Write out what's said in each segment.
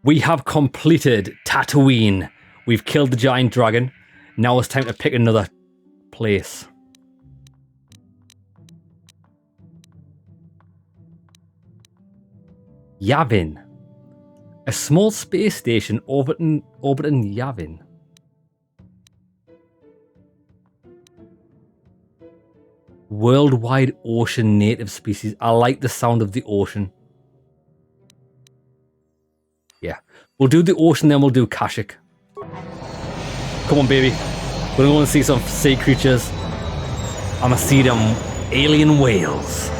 We have completed Tatooine. We've killed the giant dragon. Now it's time to pick another place. Yavin. A small space station orbiting Yavin. Worldwide ocean native species. I like the sound of the ocean. Yeah. We'll do the ocean, then we'll do Kashyyyk. Come on, baby. We're going to see some sea creatures. I'm going to see them alien whales.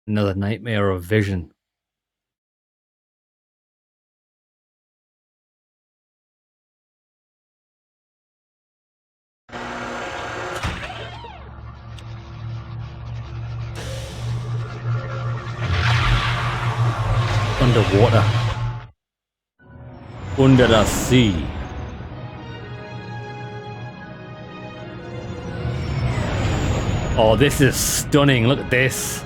Another nightmare of vision. Underwater. Under the sea. Oh, this is stunning. Look at this.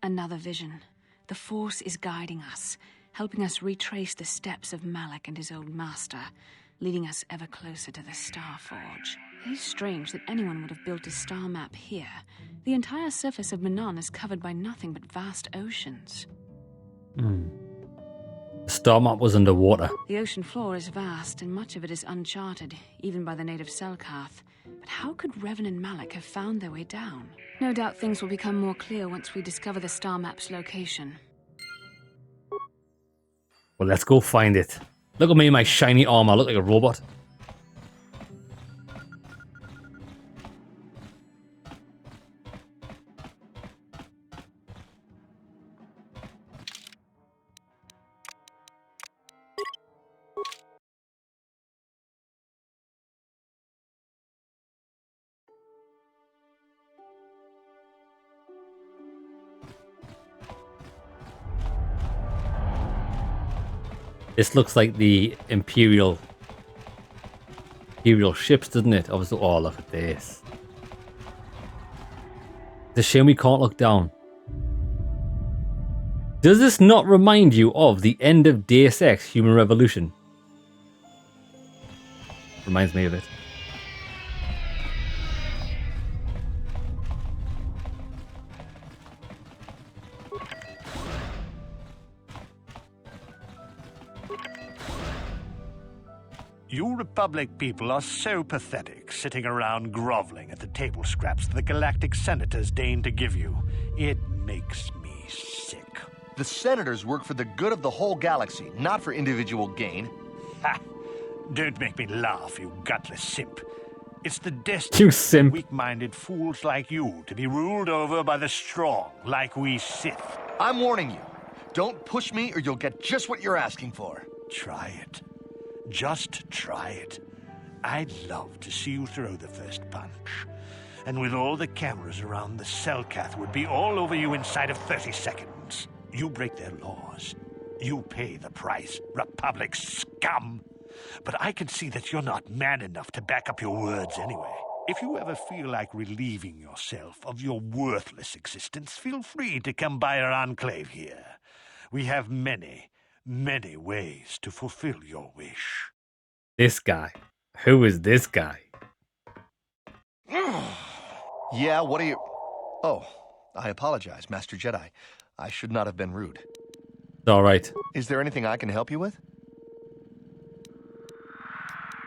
Another vision. The Force is guiding us, helping us retrace the steps of Malak and his old master, leading us ever closer to the Star Forge. It is strange that anyone would have built a star map here. The entire surface of Manann is covered by nothing but vast oceans. The star map was underwater. The ocean floor is vast, and much of it is uncharted, even by the native Selkath. But how could Revan and Malak have found their way down? No doubt things will become more clear once we discover the star map's location. Well, let's go find it. Look at me in my shiny armor. I look like a robot. This looks like the Imperial ships, doesn't it? Obviously, oh, look at this. It's a shame we can't look down. Does this not remind you of the end of Deus Ex Human Revolution? Reminds me of it. You Republic people are so pathetic, sitting around groveling at the table scraps the Galactic Senators deign to give you. It makes me sick. The Senators work for the good of the whole galaxy, not for individual gain. Ha! Don't make me laugh, you gutless simp. It's the You destiny simp. of weak-minded fools like you to be ruled over by the strong, like we Sith. I'm warning you. Don't push me or you'll get just what you're asking for. Try it. Just try it. I'd love to see you throw the first punch. And with all the cameras around, the Selkath would be all over you inside of 30 seconds. You break their laws. You pay the price, Republic scum. But I can see that you're not man enough to back up your words anyway. If you ever feel like relieving yourself of your worthless existence, feel free to come by our enclave here. We have many ways to fulfill your wish. This guy. Who is this guy? Yeah, what are you... Oh, I apologize, Master Jedi. I should not have been rude. It's alright. Is there anything I can help you with?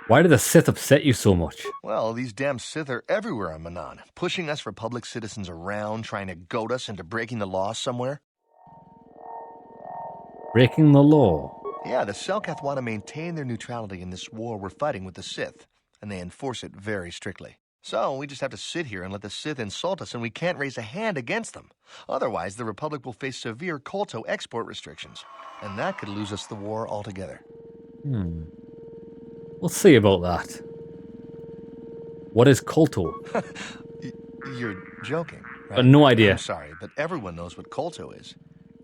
Why did the Sith upset you so much? Well, these damn Sith are everywhere on Manann, pushing us Republic citizens around, trying to goad us into breaking the law somewhere. Breaking the law. Yeah, the Selkath want to maintain their neutrality in this war we're fighting with the Sith, and they enforce it very strictly. So we just have to sit here and let the Sith insult us, and we can't raise a hand against them. Otherwise, the Republic will face severe KOTOR export restrictions, and that could lose us the war altogether. We'll see about that. What is KOTOR? You're joking, right? No idea. I'm sorry, but everyone knows what KOTOR is.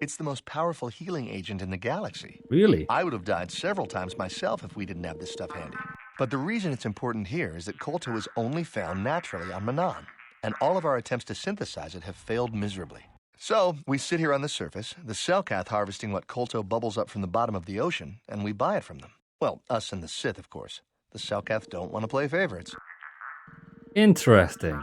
It's the most powerful healing agent in the galaxy. Really? I would have died several times myself if we didn't have this stuff handy. But the reason it's important here is that KOTOR is only found naturally on Manann, and all of our attempts to synthesize it have failed miserably. So, we sit here on the surface, the Selkath harvesting what KOTOR bubbles up from the bottom of the ocean, and we buy it from them. Well, us and the Sith, of course. The Selkath don't want to play favorites. Interesting.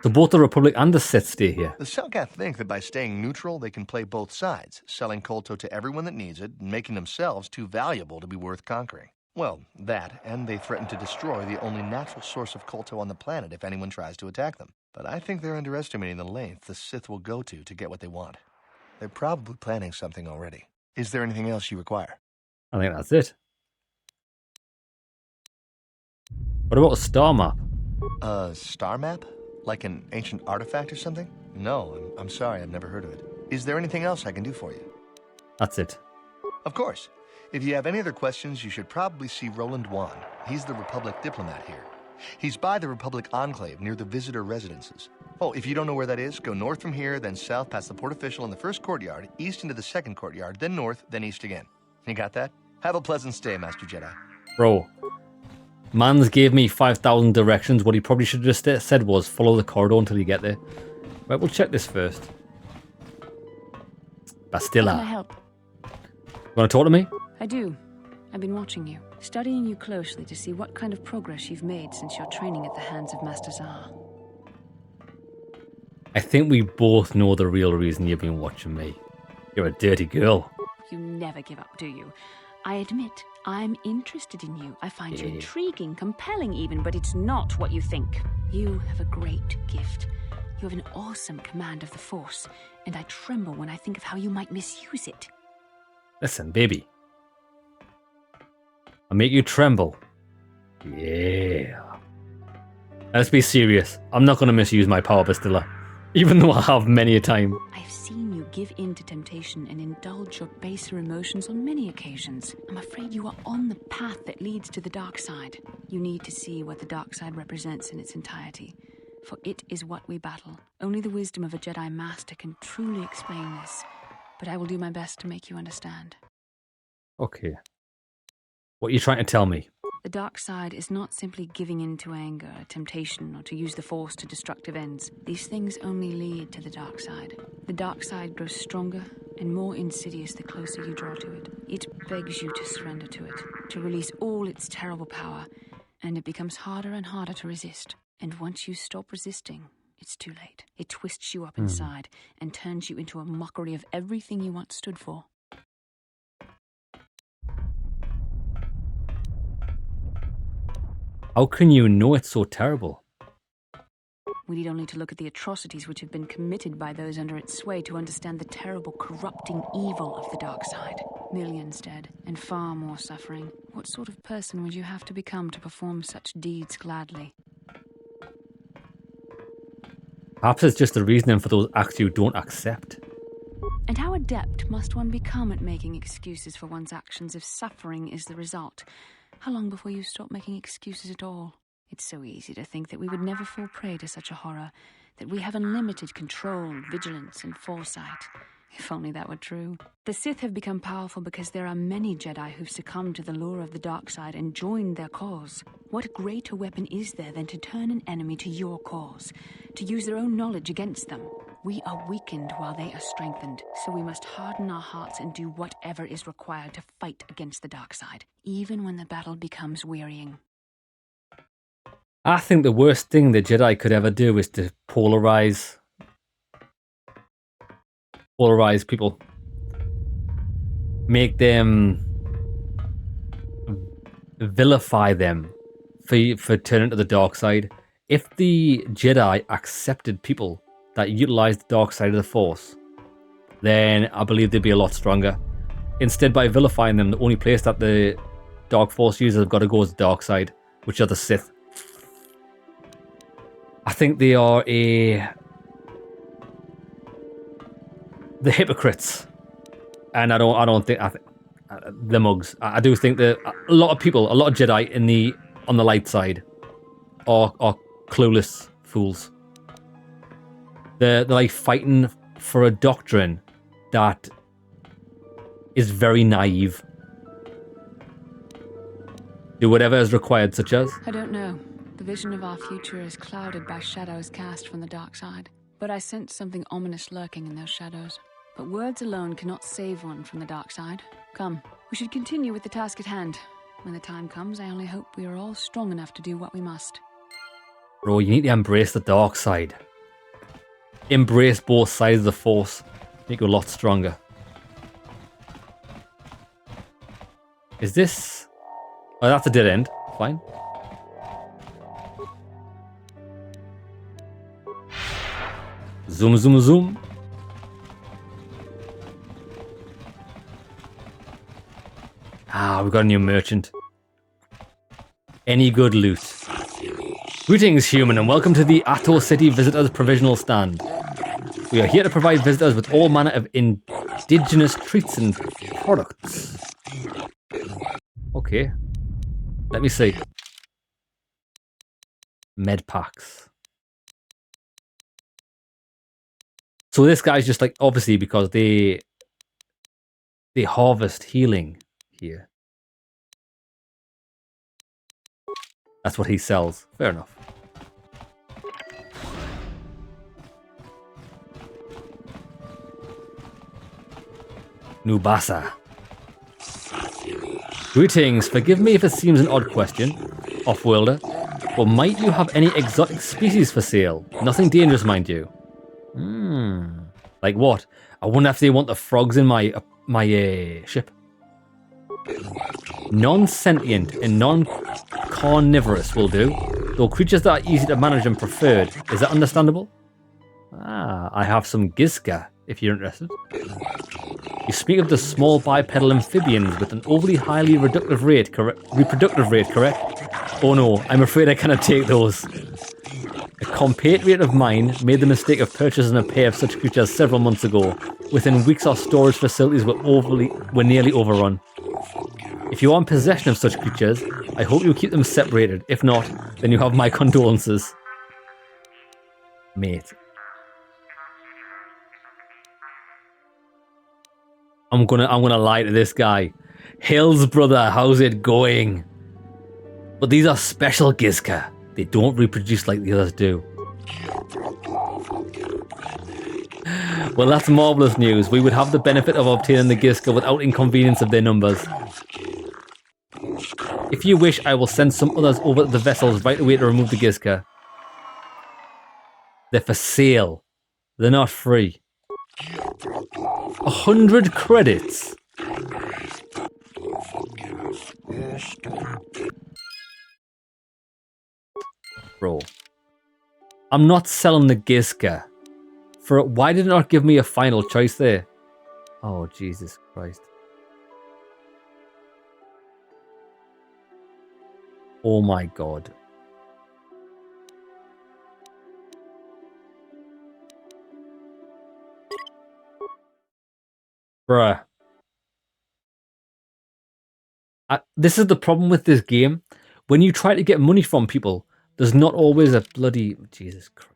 So both the Republic and the Sith stay here. The Selkath think that by staying neutral, they can play both sides, selling KOTOR to everyone that needs it, and making themselves too valuable to be worth conquering. Well, that, and they threaten to destroy the only natural source of KOTOR on the planet if anyone tries to attack them. But I think they're underestimating the length the Sith will go to get what they want. They're probably planning something already. Is there anything else you require? I think that's it. What about a star map? A star map? Like an ancient artifact or something? No, I'm sorry, I've never heard of it. Is there anything else I can do for you? That's it. Of course. If you have any other questions, you should probably see Roland Wan. He's the Republic diplomat here. He's by the Republic Enclave near the visitor residences. Oh, if you don't know where that is, go north from here, then south past the port official in the first courtyard, east into the second courtyard, then north, then east again. You got that? Have a pleasant stay, Master Jedi. Bro, Mans gave me 5,000 directions. What he probably should have just said was follow the corridor until you get there. Right, we'll check this first. Bastilla. How can I help? You want to talk to me? I do. I've been watching you, studying you closely to see what kind of progress you've made since your training at the hands of Master Zahar. I think we both know the real reason you've been watching me. You're a dirty girl. You never give up, do you? I admit, I'm interested in you. I find you intriguing, compelling even, but it's not what you think. You have a great gift. You have an awesome command of the Force, and I tremble when I think of how you might misuse it. Listen, baby. I'll make you tremble. Yeah. Let's be serious. I'm not going to misuse my power, Bastilla. Even though I have many a time. I've seen you give in to temptation and indulge your baser emotions on many occasions. I'm afraid you are on the path that leads to the dark side. You need to see what the dark side represents in its entirety, for it is what we battle. Only the wisdom of a Jedi Master can truly explain this, but I will do my best to make you understand. Okay. What are you trying to tell me? The dark side is not simply giving in to anger, temptation, or to use the Force to destructive ends. These things only lead to the dark side. The dark side grows stronger and more insidious the closer you draw to it. It begs you to surrender to it, to release all its terrible power, and it becomes harder and harder to resist. And once you stop resisting, it's too late. It twists you up inside and turns you into a mockery of everything you once stood for. How can you know it's so terrible? We need only to look at the atrocities which have been committed by those under its sway to understand the terrible, corrupting evil of the dark side. Millions dead, and far more suffering. What sort of person would you have to become to perform such deeds gladly? Perhaps it's just the reasoning for those acts you don't accept. And how adept must one become at making excuses for one's actions if suffering is the result? How long before you stop making excuses at all? It's so easy to think that we would never fall prey to such a horror, that we have unlimited control, vigilance, and foresight. If only that were true. The Sith have become powerful because there are many Jedi who've succumbed to the lure of the dark side and joined their cause. What greater weapon is there than to turn an enemy to your cause, to use their own knowledge against them? We are weakened while they are strengthened, so we must harden our hearts and do whatever is required to fight against the dark side, even when the battle becomes wearying. I think the worst thing the Jedi could ever do is to polarize people. Make them, vilify them for turning to the dark side. If the Jedi accepted people that utilized the dark side of the Force, then I believe they'd be a lot stronger. Instead, by vilifying them, the only place that the Dark Force users have got to go is the dark side, which are the Sith. I think they are the hypocrites, and I don't think the mugs. I do think that a lot of people, a lot of Jedi on the light side, are clueless fools. They're like fighting for a doctrine that is very naive. Do whatever is required, such as... I don't know. The vision of our future is clouded by shadows cast from the dark side. But I sense something ominous lurking in those shadows. But words alone cannot save one from the dark side. Come, we should continue with the task at hand. When the time comes, I only hope we are all strong enough to do what we must. Bro, you need to embrace the dark side. Embrace both sides of the Force. Make you a lot stronger. Is this... Oh, that's a dead end. Fine. Zoom, zoom, zoom. Ah, we've got a new merchant. Any good loot? Greetings, human, and welcome to the Atto City Visitors Provisional Stand. We are here to provide visitors with all manner of indigenous treats and products. Okay. Let me see. Med packs. So this guy's just like, obviously, because they harvest healing here. That's what he sells. Fair enough. Nubasa. Greetings. Forgive me if it seems an odd question, off-worlder, but might you have any exotic species for sale? Nothing dangerous, mind you. Like what? I wonder if they want the frogs in my ship. Non-sentient and non-carnivorous will do, though creatures that are easy to manage and preferred. Is that understandable? Ah, I have some Gizka, if you're interested. You speak of the small bipedal amphibians with an overly highly reproductive rate, correct? Oh no, I'm afraid I cannot take those. A compatriot of mine made the mistake of purchasing a pair of such creatures several months ago. Within weeks, our storage facilities were nearly overrun. If you are in possession of such creatures, I hope you keep them separated. If not, then you have my condolences. Mate. I'm gonna lie to this guy. Hills, brother, how's it going? But these are special Gizka. They don't reproduce like the others do. Well, that's marvelous news. We would have the benefit of obtaining the Gizka without inconvenience of their numbers. If you wish, I will send some others over to the vessels right away to remove the Gizka. They're for sale. They're not free. 100 credits. Bro. I'm not selling the Gizka. Why did it not give me a final choice there? Oh, Jesus Christ. Oh my God. Bruh. This is the problem with this game. When you try to get money from people, there's not always a bloody... Jesus Christ.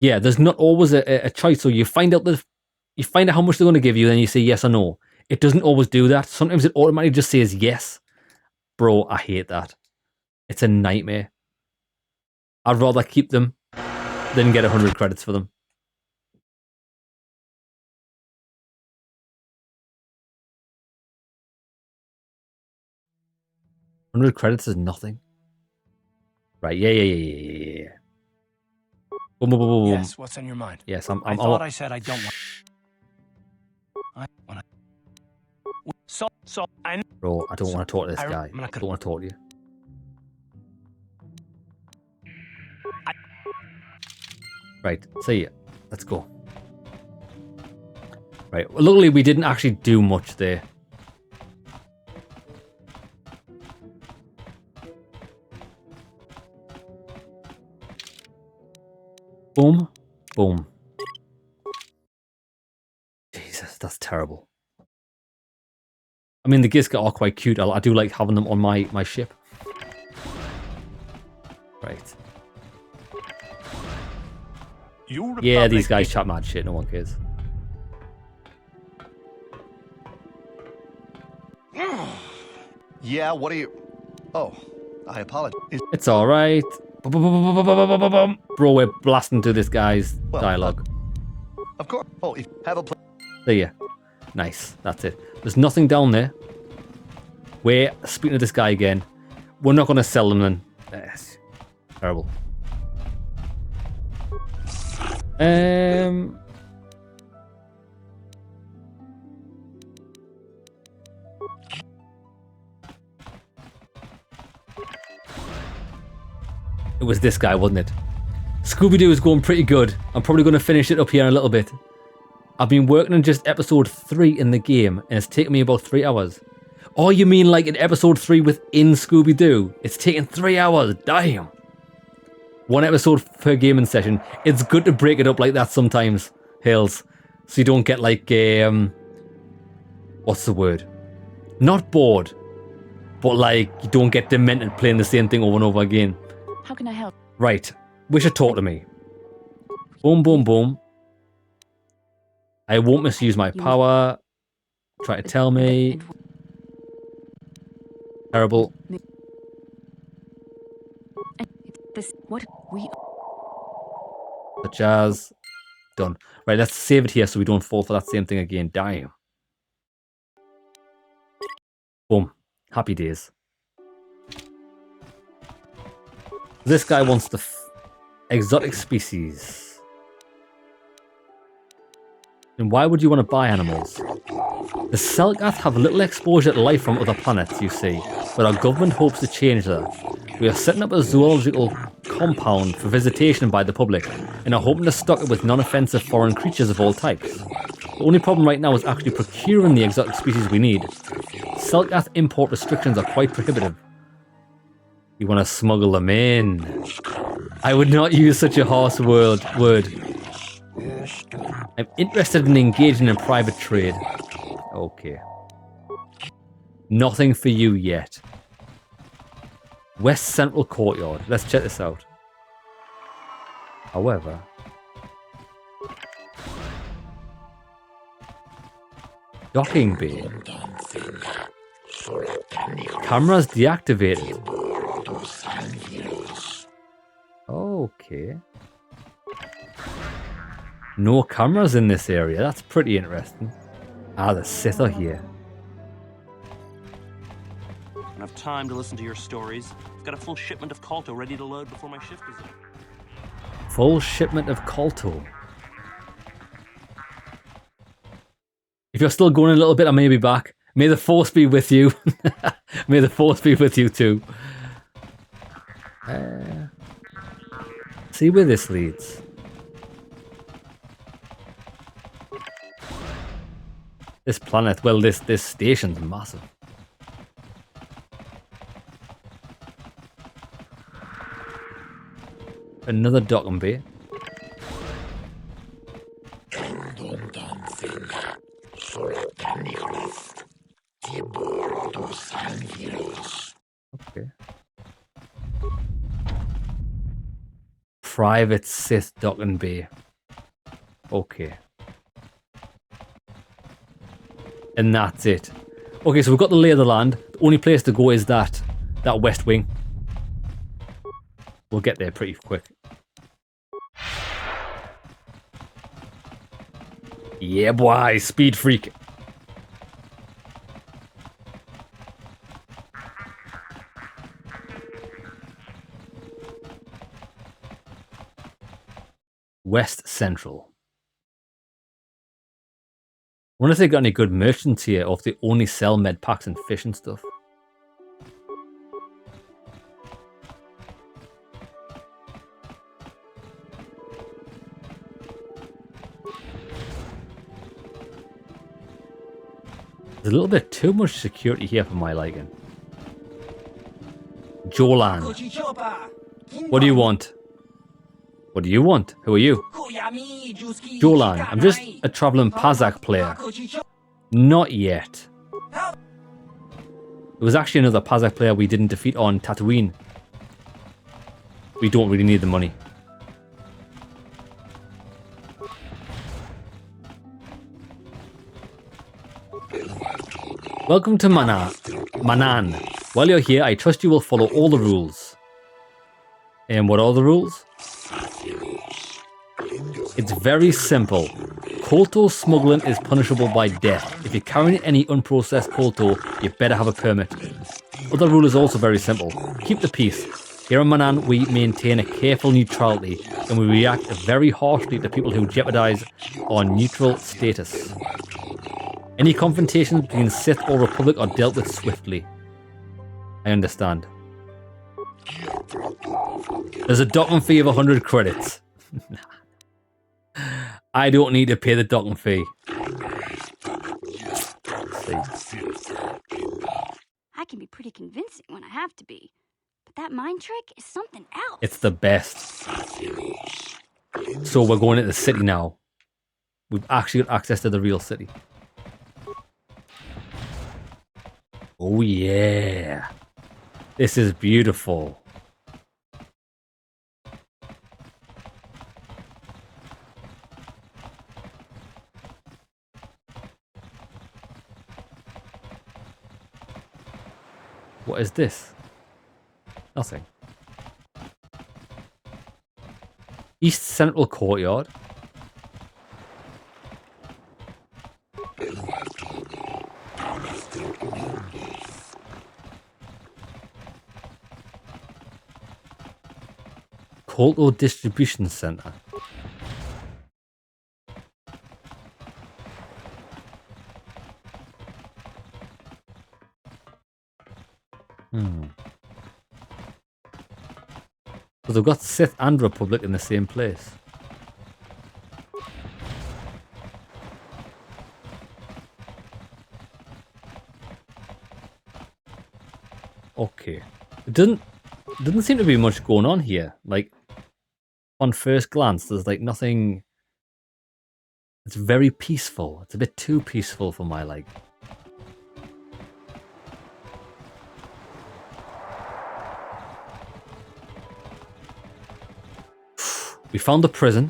Yeah, there's not always a choice. So you find out how much they're going to give you, then you say yes or no. It doesn't always do that. Sometimes it automatically just says yes. Bro, I hate that. It's a nightmare. I'd rather keep them than get 100 credits for them. 100 credits is nothing. Right, yeah. Boom, boom, boom, boom, boom. Yes, what's on your mind? Yes, I thought I said I don't want. I want to. So I. Bro, I don't want to talk to this I'm guy. not I gonna- don't want to talk to you. Right, see ya. Let's go. Right, well, luckily we didn't actually do much there. Boom, boom. Jesus, that's terrible. I mean, the Gizka are quite cute. I do like having them on my ship. Right. Yeah, these guys chat mad shit. No one cares. Yeah, what are you... Oh, I apologize. It's alright. Bro, we're blasting through this guy's dialogue. Of course. Oh, if have a... There you. Nice. That's it. There's nothing down there. We're speaking to this guy again. We're not going to sell them then. Yes. Terrible. It was this guy, wasn't it? Scooby-Doo is going pretty good. I'm probably going to finish it up here in a little bit. I've been working on just episode 3 in the game, and it's taken me about 3 hours. Oh, you mean like in episode 3 within Scooby-Doo? It's taken 3 hours. Damn. 1 episode per gaming session. It's good to break it up like that sometimes, Hills. So you don't get like, what's the word? Not bored, but like you don't get demented playing the same thing over and over again. How can I help? Right. Wish it talk to me. Boom, boom, boom. I won't misuse my power. Try to tell me. Terrible. This what we Such as. Done. Right, let's save it here so we don't fall for that same thing again. Damn. Boom. Happy days. This guy wants the exotic species. And why would you want to buy animals? The Selkath have little exposure to life from other planets, you see, but our government hopes to change that. We are setting up a zoological compound for visitation by the public, and are hoping to stock it with non-offensive foreign creatures of all types. The only problem right now is actually procuring the exotic species we need. Selkath import restrictions are quite prohibitive. You want to smuggle them in? I would not use such a harsh word. I'm interested in engaging in private trade. Okay. Nothing for you yet. West Central Courtyard. Let's check this out. However... Docking bay. Cameras deactivated. Okay. No cameras in this area. That's pretty interesting. Ah, the Sith are here. I don't have time to listen to your stories. I've got a full shipment of KOTOR ready to load before my shift is up. Full shipment of KOTOR. If you're still going a little bit, I may be back. May the Force be with you. May the Force be with you too. See where this leads. This planet, well, this station's massive. Another docking bay. Okay. Private Sith docking bay. Okay. And that's it. Okay, so we've got the lay of the land. The only place to go is that west wing. We'll get there pretty quick. Yeah, boy, speed freak. West Central. Wonder if they got any good merchants here, or if they only sell med packs and fish and stuff. There's a little bit too much security here for my liking. Jolan. What do you want? What do you want? Who are you? Jolan. I'm just a traveling Pazak player. Not yet. There was actually another Pazak player we didn't defeat on Tatooine. We don't really need the money. Welcome to Manann. While you're here, I trust you will follow all the rules. And what are the rules? It's very simple. KOTOR smuggling is punishable by death. If you're carrying any unprocessed KOTOR, you better have a permit. Other rule is also very simple. Keep the peace. Here in Manann, we maintain a careful neutrality, and we react very harshly to people who jeopardize our neutral status. Any confrontations between Sith or Republic are dealt with swiftly. I understand. There's a docking fee of 100 credits. I don't need to pay the docking fee. I can be pretty convincing when I have to be. But that mind trick is something else. It's the best. So we're going into the city now. We've actually got access to the real city. Oh yeah. This is beautiful. What is this? Nothing. East Central Courtyard. KOTOR Distribution Center. So they've got Sith and Republic in the same place. Okay. It doesn't seem to be much going on here. Like, on first glance, there's like nothing. It's very peaceful. It's a bit too peaceful for my like. We found the prison.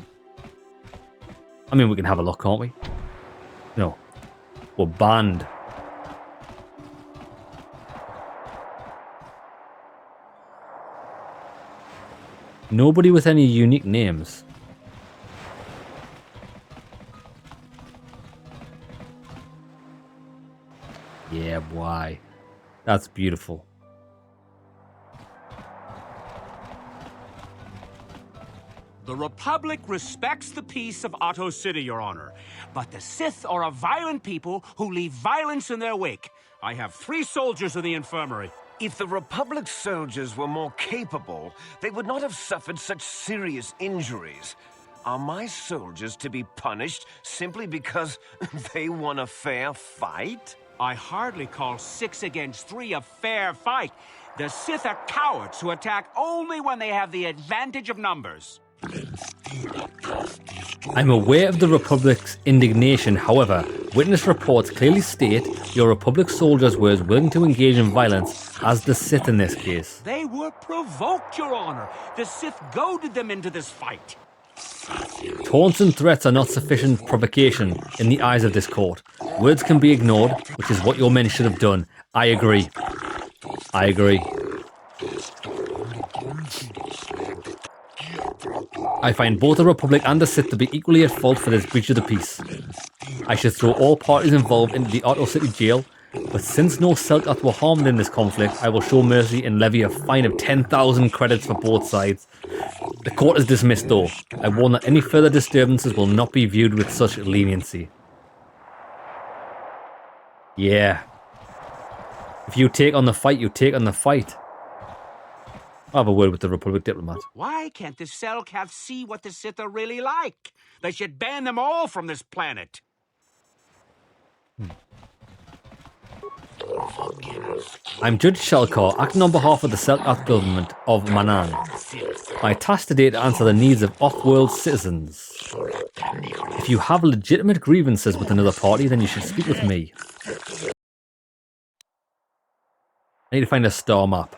I mean, we can have a look, can't we? No. We're banned. Nobody with any unique names. Yeah, why? That's beautiful. The Republic respects the peace of Otto City, Your Honor. But the Sith are a violent people who leave violence in their wake. I have 3 soldiers in the infirmary. If the Republic soldiers were more capable, they would not have suffered such serious injuries. Are my soldiers to be punished simply because they won a fair fight? I hardly call 6 against 3 a fair fight. The Sith are cowards who attack only when they have the advantage of numbers. I'm aware of the Republic's indignation. However, witness reports clearly state your Republic soldiers were as willing to engage in violence as the Sith in this case. They were provoked, Your Honor. The Sith goaded them into this fight. Taunts and threats are not sufficient provocation in the eyes of this court. Words can be ignored, which is what your men should have done. I agree. I agree. I find both the Republic and the Sith to be equally at fault for this breach of the peace. I should throw all parties involved into the Otto City jail, but since no Selkath were harmed in this conflict, I will show mercy and levy a fine of 10,000 credits for both sides. The court is dismissed though. I warn that any further disturbances will not be viewed with such leniency. Yeah. If you take on the fight, you take on the fight. I'll have a word with the Republic diplomat. Why can't the Selkath see what the Sith are really like? They should ban them all from this planet. I'm Judge Shelkar, acting on behalf of the Selkath government of Manann. My task today is to answer the needs of off-world citizens. If you have legitimate grievances with another party, then you should speak with me. I need to find a star map.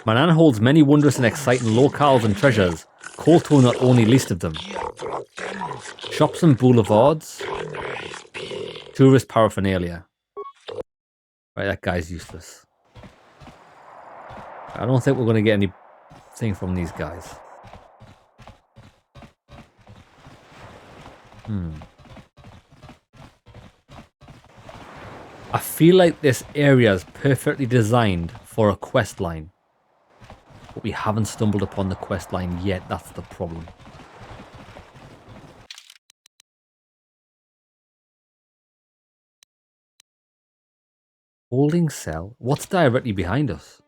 Manann holds many wondrous and exciting locales and treasures, KOTOR not only least of them. Shops and boulevards, tourist paraphernalia. Right, that guy's useless. I don't think we're going to get anything from these guys. I feel like this area is perfectly designed for a quest line. But we haven't stumbled upon the quest line yet, that's the problem. Holding cell? What's directly behind us?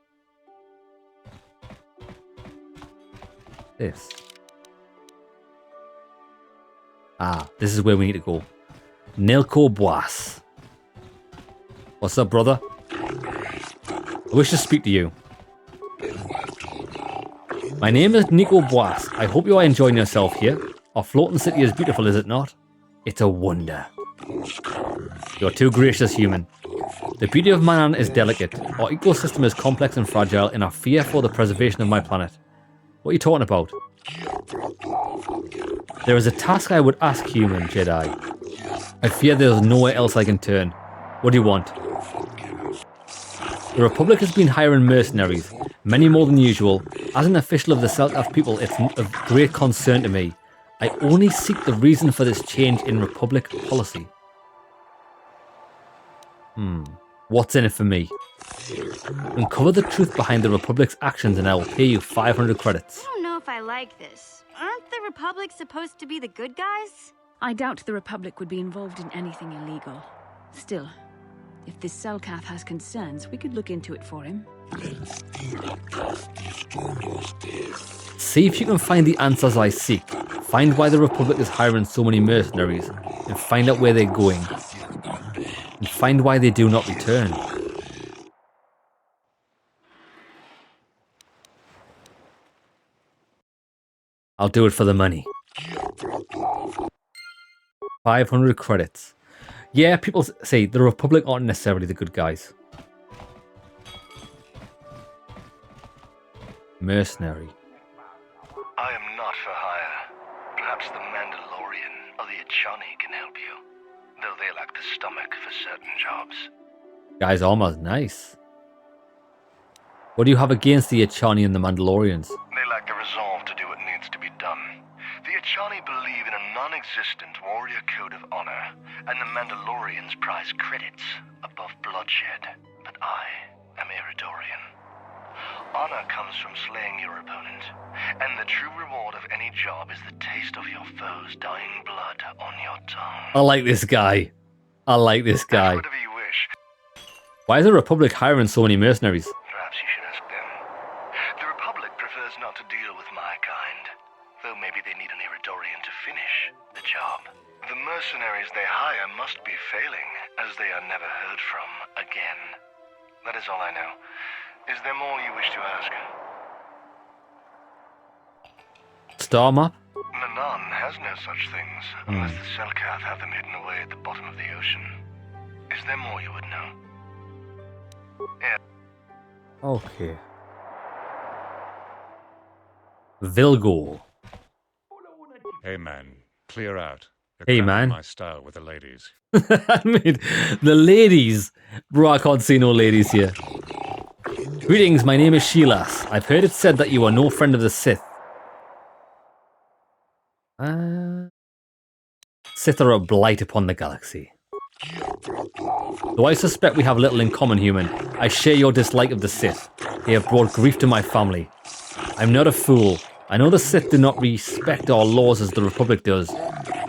This. Ah, this is where we need to go. Nilko Boas. What's up, brother? I wish to speak to you. My name is Nico Boas. I hope you are enjoying yourself here. Our floating city is beautiful, is it not? It's a wonder. You're too gracious, human. The beauty of Manann is delicate. Our ecosystem is complex and fragile, and I fear for the preservation of my planet. What are you talking about? There is a task I would ask, human Jedi. I fear there is nowhere else I can turn. What do you want? The Republic has been hiring mercenaries, many more than usual. As an official of the Selkath people, it's of great concern to me. I only seek the reason for this change in Republic policy. What's in it for me? Uncover the truth behind the Republic's actions and I will pay you 500 credits. I don't know if I like this. Aren't the Republic supposed to be the good guys? I doubt the Republic would be involved in anything illegal. Still, if this Selkath has concerns, we could look into it for him. See if you can find the answers I seek. Find why the Republic is hiring so many mercenaries, and find out where they're going. And find why they do not return. I'll do it for the money. 500 credits. Yeah, people say the Republic aren't necessarily the good guys. Mercenary. I am not for hire. Perhaps the Mandalorian or the Achani can help you. Though they lack the stomach for certain jobs. Guy's almost nice. What do you have against the Achani and the Mandalorians? They lack the resolve to do what needs to be done. The Achani believe in a non-existent warrior code of honor, and the Mandalorians prize credits above bloodshed. But I am Iridorian. Honor comes from slaying your opponent, and the true reward of any job is the taste of your foe's dying blood on your tongue. I like this guy. I like this guy. Whatever you wish. Why is the Republic hiring so many mercenaries? Perhaps you should ask them. The Republic prefers not to deal with my kind, though maybe they need an Iridorian to finish the job. The mercenaries they hire must be failing, as they are never heard from again. That is all I know. Is there more you wish to ask? Star map? Manann has no such things, unless the Selkath have them hidden away at the bottom of the ocean. Is there more you would know? Yeah. Okay. Vilgor. Hey man, clear out. You're Hey, cramping man. my style with the ladies. I mean, the ladies. Bro, I can't see no ladies here. Greetings, my name is Sheelas. I've heard it said that you are no friend of the Sith. Sith are a blight upon the galaxy. Though I suspect we have little in common, human, I share your dislike of the Sith. They have brought grief to my family. I'm not a fool. I know the Sith do not respect our laws as the Republic does.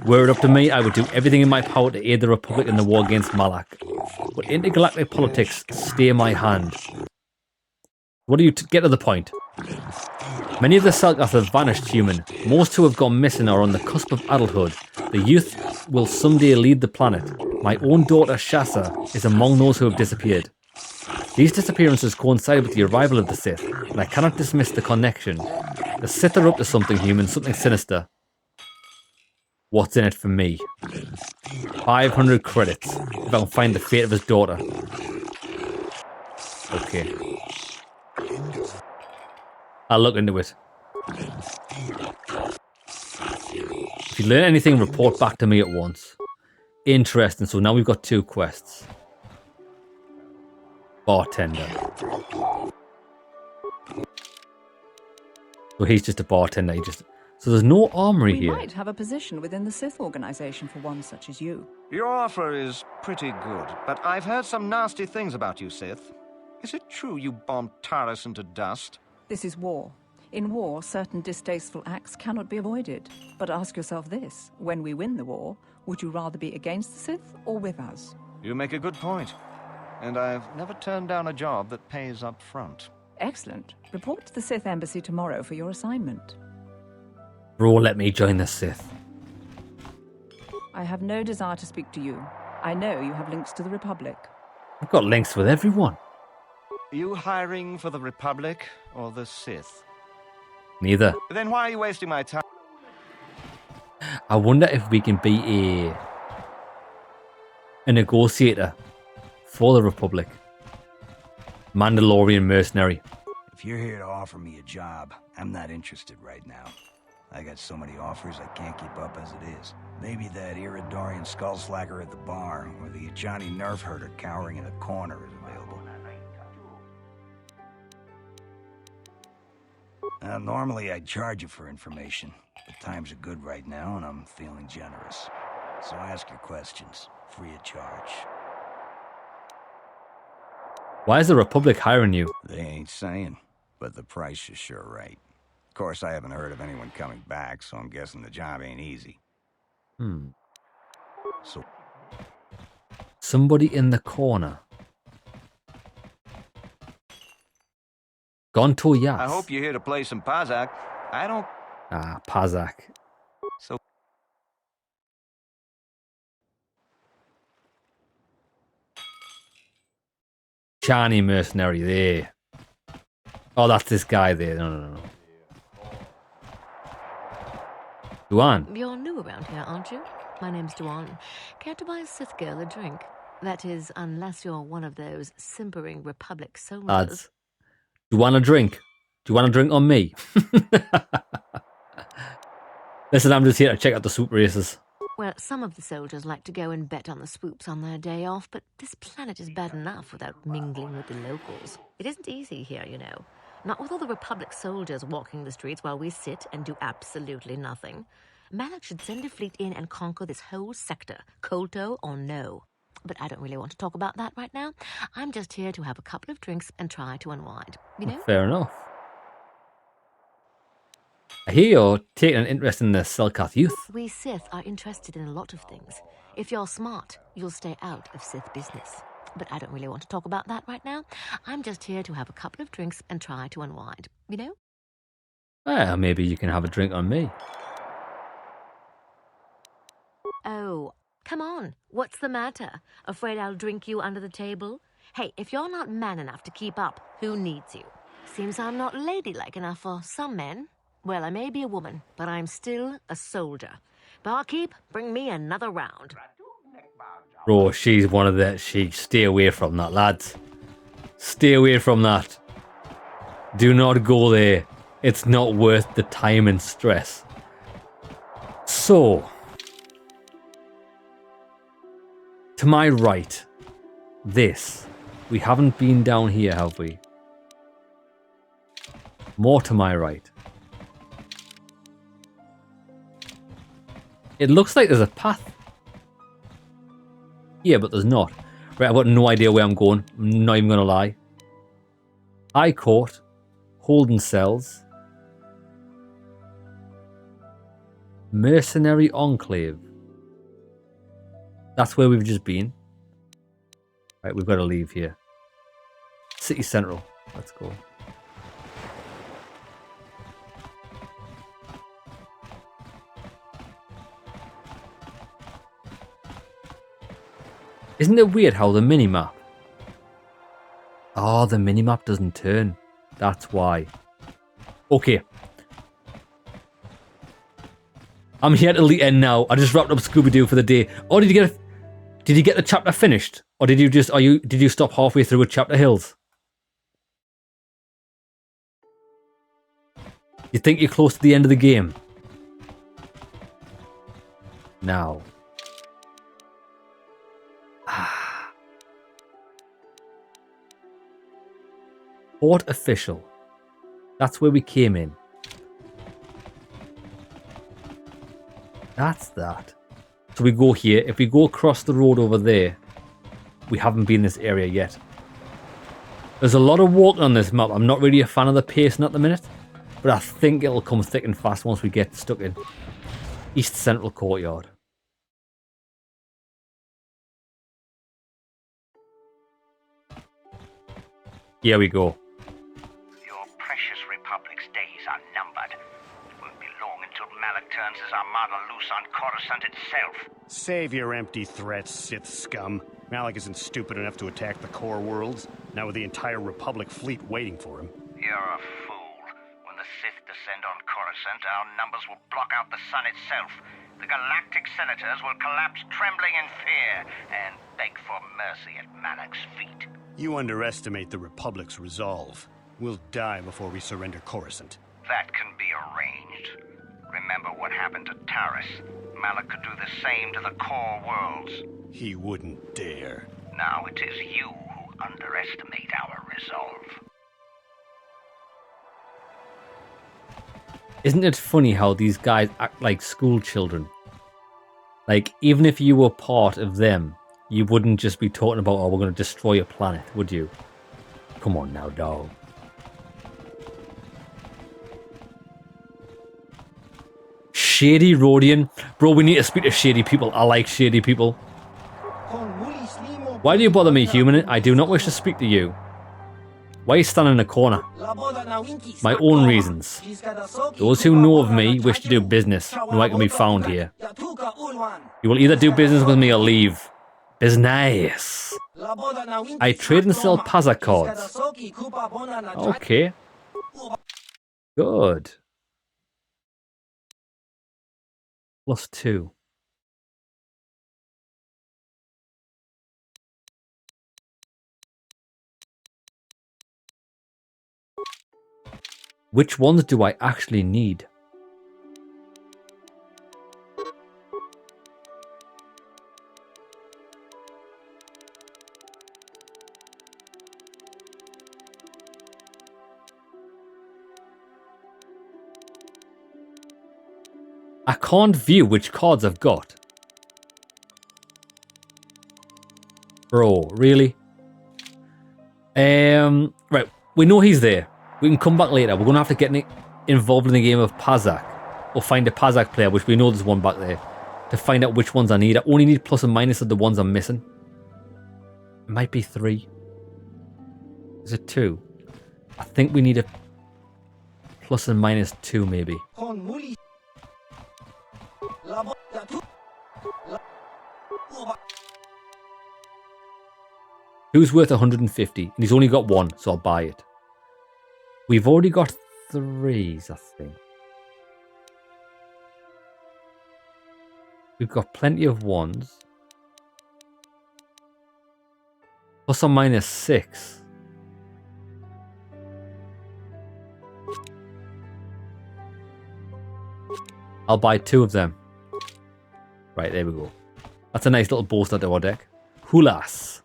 Were it up to me, I would do everything in my power to aid the Republic in the war against Malak. But intergalactic politics stay my hand. What do you get to the point? Many of the Selkath have vanished, human. Most who have gone missing are on the cusp of adulthood. The youth will someday lead the planet. My own daughter, Shasa, is among those who have disappeared. These disappearances coincide with the arrival of the Sith, and I cannot dismiss the connection. The Sith are up to something, human, something sinister. What's in it for me? 500 credits, if I can find the fate of his daughter. Okay. I'll look into it. If you learn anything, report back to me at once. Interesting, so now we've got 2 quests. Bartender. So he's just a bartender, So there's no armory here. We might have a position within the Sith organization for one such as you. Your offer is pretty good, but I've heard some nasty things about you, Sith. Is it true you bombed Taris into dust? This is war. In war, certain distasteful acts cannot be avoided. But ask yourself this, when we win the war, would you rather be against the Sith or with us? You make a good point. And I've never turned down a job that pays up front. Excellent. Report to the Sith Embassy tomorrow for your assignment. Bro, let me join the Sith. I have no desire to speak to you. I know you have links to the Republic. I've got links with everyone. You hiring for the Republic or the Sith? Neither. Then why are you wasting my time? I wonder if we can be a negotiator for the Republic. Mandalorian mercenary. If you're here to offer me a job, I'm not interested right now. I got so many offers I can't keep up as it is. Maybe that Iridorian skullslacker at the bar, or the Johnny Nerf herder cowering in a corner is available. Normally I'd charge you for information, but times are good right now and I'm feeling generous. So ask your questions, free of charge. Why is the Republic hiring you? They ain't saying, but the price is sure right. Of course, I haven't heard of anyone coming back, so I'm guessing the job ain't easy. So, somebody in the corner. Gonto Yas. I hope you're here to play some Pazak. I don't... Ah, Pazak. So... Chani mercenary there. Oh, that's this guy there. No. Duan. You're new around here, aren't you? My name's Duan. Care to buy a Sith girl a drink? That is, unless you're one of those simpering Republic soldiers. Lads, do you want a drink? Do you want a drink on me? Listen, I'm just here to check out the swoop races. Well, some of the soldiers like to go and bet on the swoops on their day off, but this planet is bad enough without mingling with the locals. It isn't easy here, you know. Not with all the Republic soldiers walking the streets while we sit and do absolutely nothing. Malak should send a fleet in and conquer this whole sector, Kolto or no. But I don't really want to talk about that right now. I'm just here to have a couple of drinks and try to unwind, you know? Fair enough. I hear you're taking an interest in the Selkath youth. We Sith are interested in a lot of things. If you're smart, you'll stay out of Sith business. But I don't really want to talk about that right now. I'm just here to have a couple of drinks and try to unwind, you know? Well, maybe you can have a drink on me. Oh, come on. What's the matter? Afraid I'll drink you under the table? Hey, if you're not man enough to keep up, who needs you? Seems I'm not ladylike enough for some men. Well, I may be a woman, but I'm still a soldier. Barkeep, bring me another round. Bro, she's one of the... Stay away from that, lads. Stay away from that. Do not go there. It's not worth the time and stress. So... to my right. This. We haven't been down here, have we? More to my right. It looks like there's a path. Yeah, but there's not. Right, I've got no idea where I'm going. I'm not even going to lie. High Court. Holding cells. Mercenary Enclave. That's where we've just been. Right, we've got to leave here. City Central. Let's go. Isn't it weird how the minimap... Oh, the minimap doesn't turn. That's why. Okay. I'm here till the end now. I just wrapped up Scooby-Doo for the day. Oh, did you get the chapter finished? Or did you just... did you stop halfway through with Chapter Hills? You think you're close to the end of the game? Now. Port Official. That's where we came in. That's that. So we go here. If we go across the road over there, we haven't been in this area yet. There's a lot of walking on this map. I'm not really a fan of the pacing at the minute, but I think it'll come thick and fast once we get stuck in. East Central Courtyard. Here we go. Your precious Republic's days are numbered. It won't be long until Malak turns his armada loose on Coruscant itself. Save your empty threats, Sith scum. Malak isn't stupid enough to attack the core worlds, now with the entire Republic fleet waiting for him. You're a fool. When the Sith descend on Coruscant, our numbers will block out the sun itself. The Galactic Senators will collapse trembling in fear and beg for mercy at Malak's feet. You underestimate the Republic's resolve. We'll die before we surrender Coruscant. That can be arranged. Remember what happened to Taris. Malak could do the same to the core worlds. He wouldn't dare. Now it is you who underestimate our resolve. Isn't it funny how these guys act like school children? Like, even if you were part of them, you wouldn't just be talking about, oh, we're going to destroy a planet, would you? Come on now, dog. Shady Rodian. Bro, we need to speak to shady people. I like shady people. Why do you bother me, human? I do not wish to speak to you. Why are you standing in a corner? My own reasons. Those who know of me wish to do business. No, I can be found here. You will either do business with me or leave. Business. I trade and sell Pazak cards. Okay. Good. +2. Which ones do I actually need? I can't view which cards I've got. Bro, really? Right, we know he's there. We can come back later. We're going to have to get involved in the game of Pazak. Or find a Pazak player, which we know there's one back there. To find out which ones I need. I only need plus and minus of the ones I'm missing. It might be 3. Is it 2? I think we need a plus and minus 2 maybe. Who's worth 150? And he's only got 1, so I'll buy it. We've already got 3s, I think. We've got plenty of 1s. Plus or minus 6. I'll buy 2 of them. Right, there we go. That's a nice little bolster to our deck. Hulas.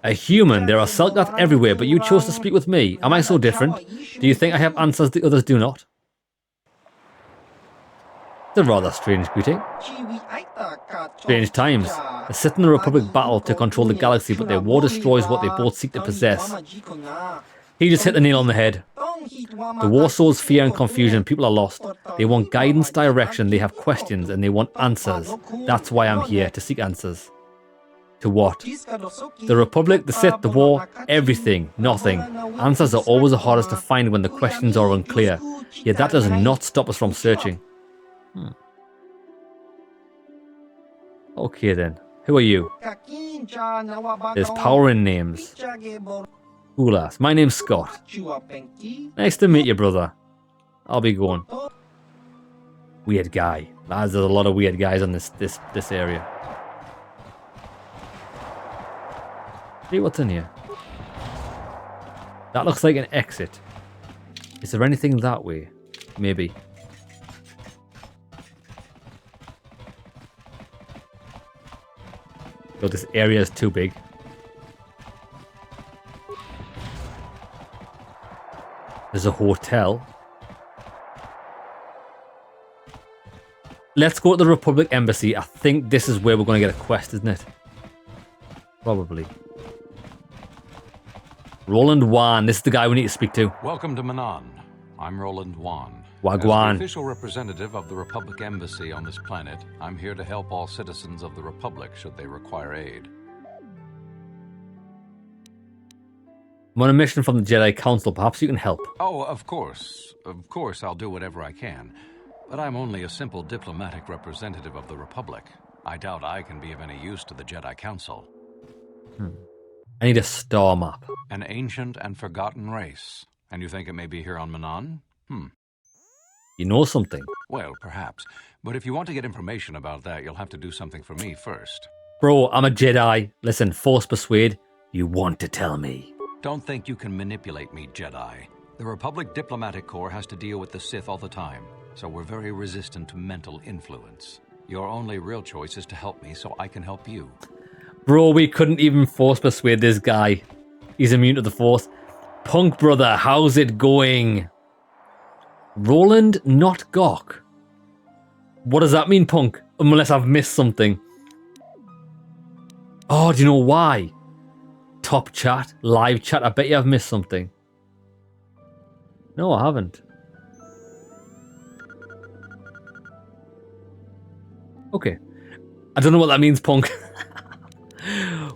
A human. There are Selkath everywhere, but you chose to speak with me. Am I so different? Do you think I have answers the others do not? It's a rather strange greeting. Strange times. The Sith and the Republic battle to control the galaxy, but their war destroys what they both seek to possess. He just hit the nail on the head. The war sows fear and confusion. People are lost. They want guidance, direction. They have questions and they want answers. That's why I'm here, to seek answers. To what? The Republic, the Sith, the war, everything, nothing. Answers are always the hardest to find when the questions are unclear. Yet that does not stop us from searching. Okay then. Who are you? There's power in names. Ulas. My name's Scott. Nice to meet you, brother. I'll be going. Weird guy. There's a lot of weird guys on this area. See what's in here. That looks like an exit. Is there anything that way? Maybe. Oh, this area is too big. There's a hotel. Let's go to the Republic Embassy. I think this is where we're going to get a quest, isn't it? Probably. Roland Wan. This is the guy we need to speak to. Welcome to Manann. I'm Roland Wan. Wagwan. As the official representative of the Republic Embassy on this planet, I'm here to help all citizens of the Republic should they require aid. I'm on a mission from the Jedi Council. Perhaps you can help. Oh, of course. Of course, I'll do whatever I can. But I'm only a simple diplomatic representative of the Republic. I doubt I can be of any use to the Jedi Council. I need a star map. An ancient and forgotten race. And you think it may be here on Manann? You know something. Well, perhaps. But if you want to get information about that, you'll have to do something for me first. Bro, I'm a Jedi. Listen, force persuade. You want to tell me. Don't think you can manipulate me, Jedi. The Republic Diplomatic Corps has to deal with the Sith all the time, so we're very resistant to mental influence. Your only real choice is to help me so I can help you. Bro, we couldn't even force persuade this guy. He's immune to the Force. Punk brother, how's it going? Roland, not Gok. What does that mean, Punk? Unless I've missed something. Oh, do you know why? Top chat, live chat. I bet you I've missed something. No, I haven't. Okay. I don't know what that means, Punk.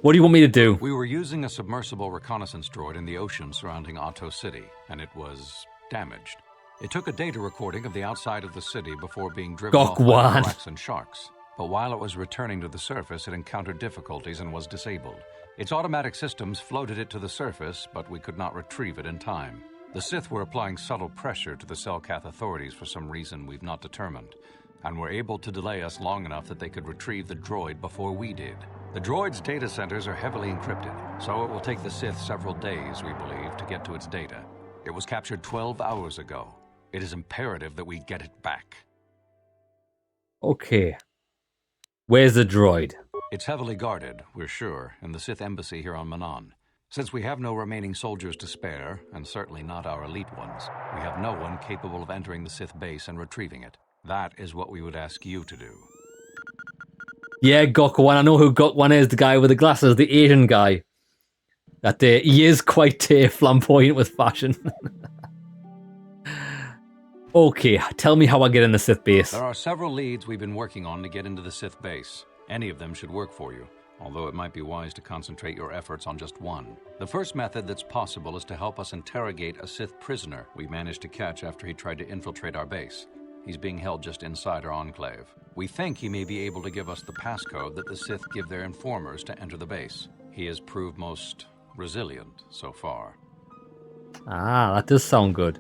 What do you want me to do? We were using a submersible reconnaissance droid in the ocean surrounding Otto City, and it was damaged. It took a data recording of the outside of the city before being driven off by blacks and sharks. But while it was returning to the surface, it encountered difficulties and was disabled. Its automatic systems floated it to the surface, but we could not retrieve it in time. The Sith were applying subtle pressure to the Selkath authorities for some reason we've not determined, and were able to delay us long enough that they could retrieve the droid before we did. The droid's data centers are heavily encrypted, so it will take the Sith several days, we believe, to get to its data. It was captured 12 hours ago. It is imperative that we get it back. Okay. Where's the droid? It's heavily guarded, we're sure, in the Sith embassy here on Manann. Since we have no remaining soldiers to spare, and certainly not our elite ones, we have no one capable of entering the Sith base and retrieving it. That is what we would ask you to do. Yeah, Gokwan. I know who Gokwan is, the guy with the glasses, the Asian guy. That he is quite flamboyant with fashion. Okay, tell me how I get in the Sith base. There are several leads we've been working on to get into the Sith base. Any of them should work for you, although it might be wise to concentrate your efforts on just one. The first method that's possible is to help us interrogate a Sith prisoner we managed to catch after he tried to infiltrate our base. He's being held just inside our enclave. We think he may be able to give us the passcode that the Sith give their informers to enter the base. He has proved most resilient so far. Ah, that does sound good.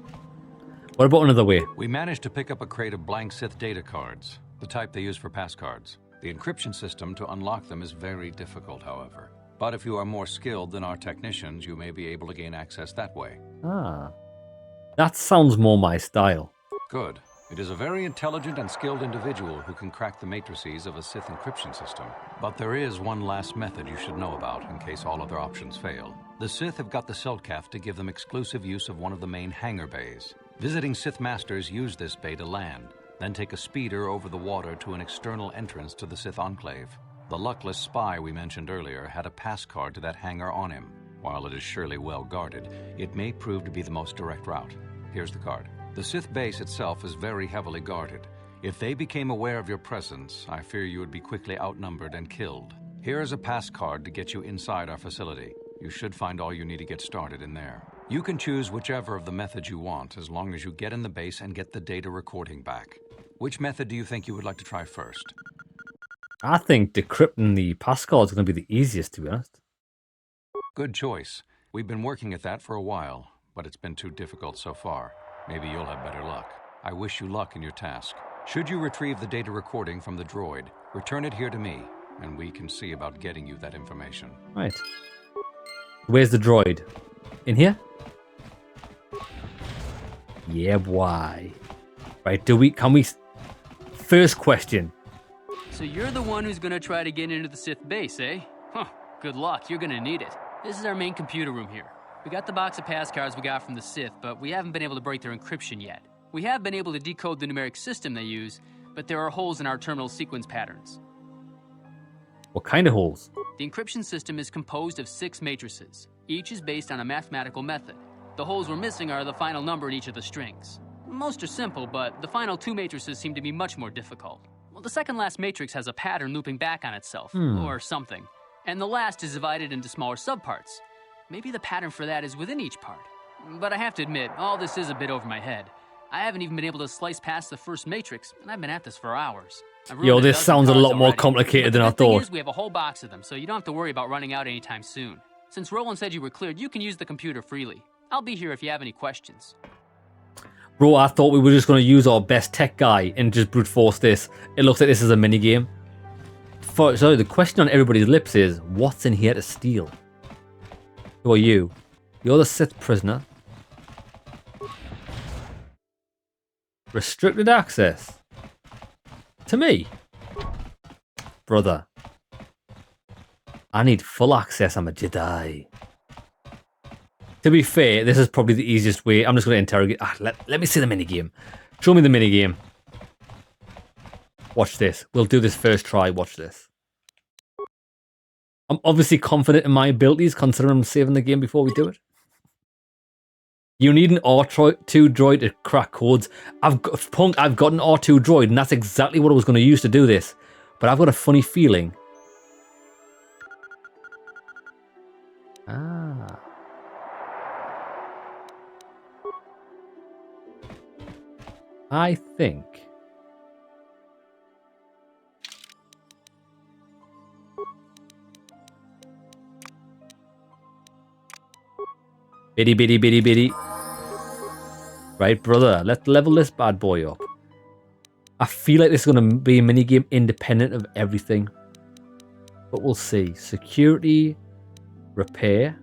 What about another way? We managed to pick up a crate of blank Sith data cards, the type they use for passcards. The encryption system to unlock them is very difficult, however. But if you are more skilled than our technicians, you may be able to gain access that way. Ah, that sounds more my style. Good. It is a very intelligent and skilled individual who can crack the matrices of a Sith encryption system. But there is one last method you should know about in case all other options fail. The Sith have got the Selkath to give them exclusive use of one of the main hangar bays. Visiting Sith Masters use this bay to land, then take a speeder over the water to an external entrance to the Sith Enclave. The luckless spy we mentioned earlier had a pass card to that hangar on him. While it is surely well guarded, it may prove to be the most direct route. Here's the card. The Sith base itself is very heavily guarded. If they became aware of your presence, I fear you would be quickly outnumbered and killed. Here is a pass card to get you inside our facility. You should find all you need to get started in there. You can choose whichever of the methods you want, as long as you get in the base and get the data recording back. Which method do you think you would like to try first? I think decrypting the passcode is going to be the easiest, to be honest. Good choice. We've been working at that for a while, but it's been too difficult so far. Maybe you'll have better luck. I wish you luck in your task. Should you retrieve the data recording from the droid, return it here to me, and we can see about getting you that information. Right. Where's the droid? In here? Yeah, why? Right, can we... First question. So you're the one who's gonna try to get into the Sith base, eh? Huh, good luck, you're gonna need it. This is our main computer room here. We got the box of pass cards we got from the Sith, but we haven't been able to break their encryption yet. We have been able to decode the numeric system they use, but there are holes in our terminal sequence patterns. What kind of holes? The encryption system is composed of 6 matrices. Each is based on a mathematical method. The holes we're missing are the final number in each of the strings. Most are simple, but the final 2 matrices seem to be much more difficult. Well, the second last matrix has a pattern looping back on itself, or something. And the last is divided into smaller subparts. Maybe the pattern for that is within each part. But I have to admit, all this is a bit over my head. I haven't even been able to slice past the first matrix, and I've been at this for hours. Yo, this sounds a lot more complicated than I thought. We have a whole box of them, so you don't have to worry about running out anytime soon. Since Roland said you were cleared, you can use the computer freely. I'll be here if you have any questions. Bro, I thought we were just going to use our best tech guy and just brute force this. It looks like this is a minigame. So the question on everybody's lips is, what's in here to steal? Who are you? You're the Sith prisoner. Restricted access. To me. Brother. I need full access. I'm a Jedi. To be fair, this is probably the easiest way. I'm just going to interrogate. Let me see the minigame. Show me the minigame. Watch this. We'll do this first try. Watch this. I'm obviously confident in my abilities, considering I'm saving the game before we do it. You need an R2 droid to crack codes. I've got an R2 droid, and that's exactly what I was going to use to do this. But I've got a funny feeling. I think... Bitty, bitty, bitty, bitty. Right, brother, let's level this bad boy up. I feel like this is going to be a minigame independent of everything. But we'll see. Security, repair.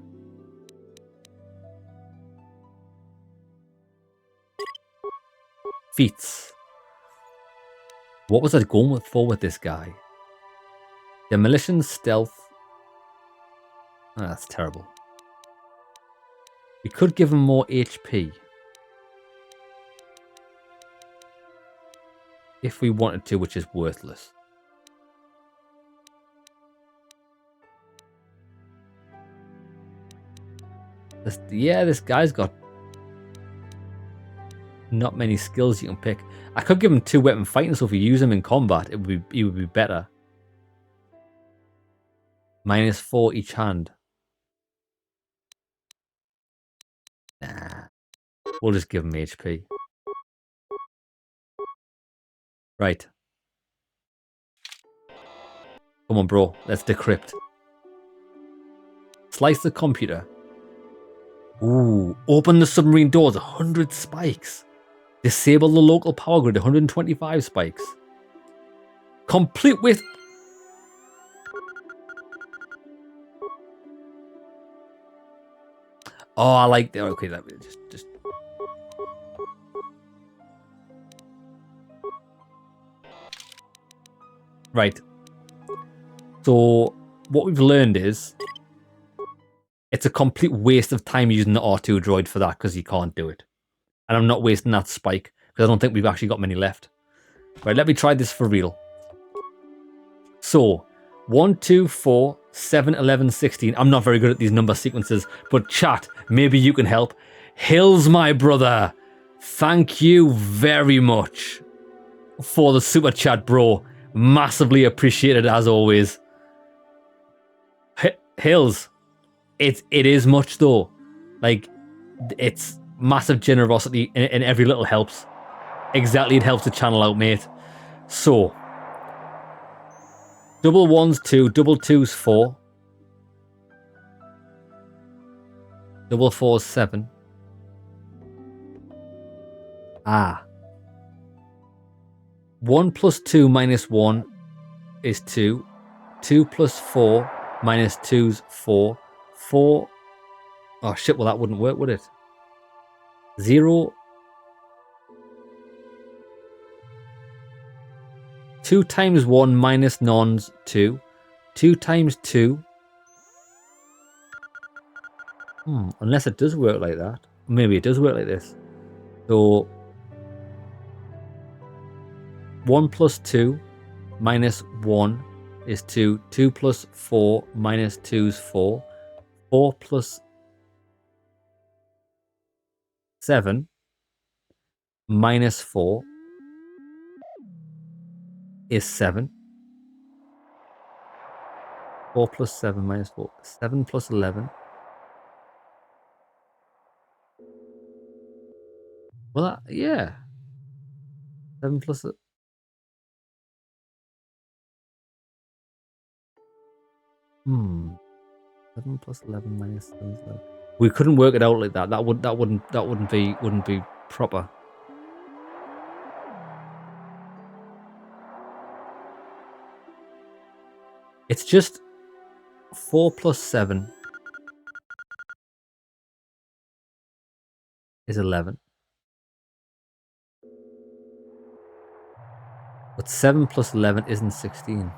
Feats. What was I going for with this guy? Demolition, stealth. Oh, that's terrible. We could give him more HP. If we wanted to, which is worthless. This guy's got not many skills you can pick. I could give him 2 weapon fighting, so if we use him in combat, he would be better. -4 each hand. Nah. We'll just give him HP. Right. Come on, bro. Let's decrypt. Slice the computer. Ooh. Open the submarine doors. 100 spikes. Disable the local power grid. 125 spikes. Complete with... Oh, I like that. Okay, let me just... Right. So, what we've learned is it's a complete waste of time using the R2 droid for that because you can't do it. And I'm not wasting that spike because I don't think we've actually got many left. Right, let me try this for real. So, 1, 2, 4, 7, 11, 16. I'm not very good at these number sequences, but chat, maybe you can help. Hills, my brother. Thank you very much for the super chat, bro. Massively appreciated as always. Hills, it is much though. Like, it's massive generosity and every little helps. Exactly, it helps the channel out, mate. So, double ones 2, double twos 4, double fours 7. Ah. 1 plus 2 minus 1 is 2. 2 plus 4 minus 2 is 4. 4. Oh shit, well that wouldn't work, would it? 0. 2 times 1 minus non's 2. 2 times 2. Unless it does work like that. Maybe it does work like this. So 1 plus 2 minus 1 is 2. 2 plus 4 minus 2 is 4. 4 plus 7 minus 4 is 7. 4 plus 7 minus 4. 7 plus 11. Well, yeah. 7 plus... 7 plus 11 minus 7 is 11. We couldn't work it out like that. That wouldn't be proper. It's just 4 plus 7 is 11. But 7 plus 11 isn't 16.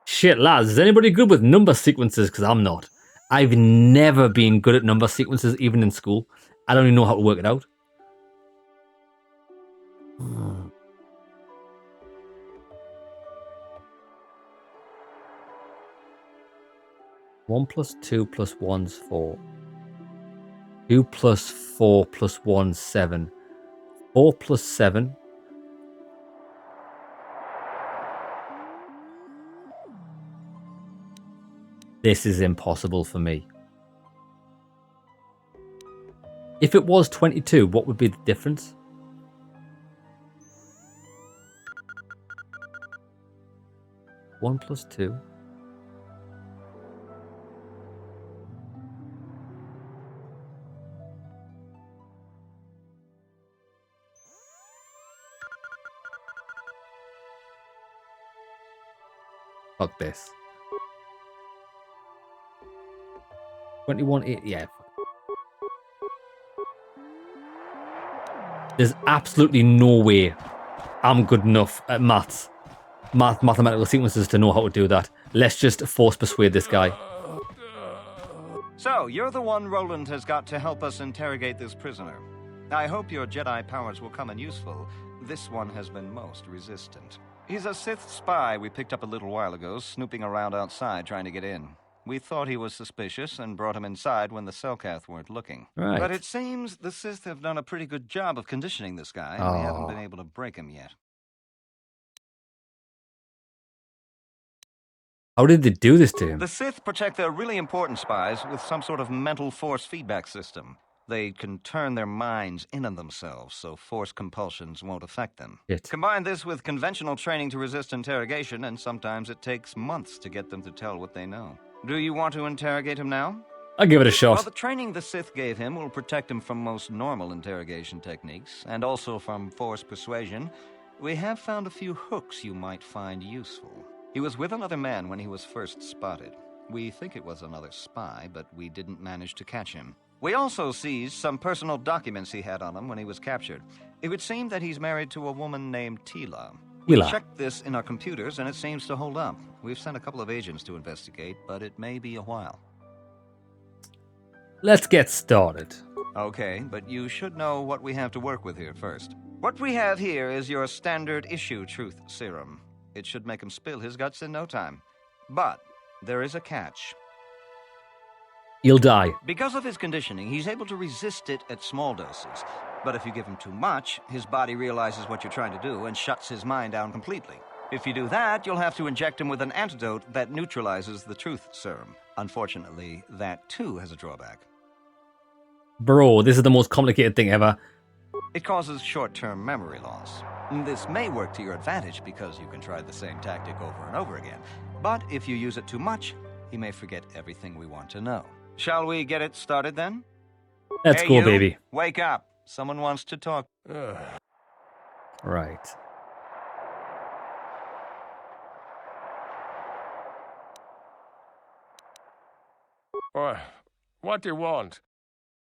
Shit, lads, is anybody good with number sequences? Because I'm not. I've never been good at number sequences, even in school. I don't even know how to work it out. 1 plus 2 plus 1's 4. 2 plus 4 plus 1's 7. 4 plus 7. This is impossible for me. If it was 22, what would be the difference? One plus 2. Fuck this. 21, 8, yeah. There's absolutely no way I'm good enough at mathematical sequences to know how to do that. Let's just force persuade this guy. So, you're the one Roland has got to help us interrogate this prisoner. I hope your Jedi powers will come in useful. This one has been most resistant. He's a Sith spy we picked up a little while ago, snooping around outside trying to get in. We thought he was suspicious and brought him inside when the Selkath weren't looking. Right. But it seems the Sith have done a pretty good job of conditioning this guy, and we haven't been able to break him yet. How did they do this to him? The Sith protect their really important spies with some sort of mental force feedback system. They can turn their minds in on themselves, so force compulsions won't affect them. Combine this with conventional training to resist interrogation, and sometimes it takes months to get them to tell what they know. Do you want to interrogate him now? I'll give it a shot. Well, the training the Sith gave him will protect him from most normal interrogation techniques, and also from force persuasion. We have found a few hooks you might find useful. He was with another man when he was first spotted. We think it was another spy, but we didn't manage to catch him. We also seized some personal documents he had on him when he was captured. It would seem that he's married to a woman named Tila. We checked this in our computers, and it seems to hold up. We've sent a couple of agents to investigate, but it may be a while. Let's get started. Okay, but you should know what we have to work with here first. What we have here is your standard issue truth serum. It should make him spill his guts in no time. But there is a catch. He'll die. Because of his conditioning, he's able to resist it at small doses. But if you give him too much, his body realizes what you're trying to do and shuts his mind down completely. If you do that, you'll have to inject him with an antidote that neutralizes the truth serum. Unfortunately, that too has a drawback. Bro, this is the most complicated thing ever. It causes short-term memory loss. This may work to your advantage because you can try the same tactic over and over again. But if you use it too much, he may forget everything we want to know. Shall we get it started then? Let's Hey, go, you, baby. Wake up. Someone wants to talk. Right. What do you want?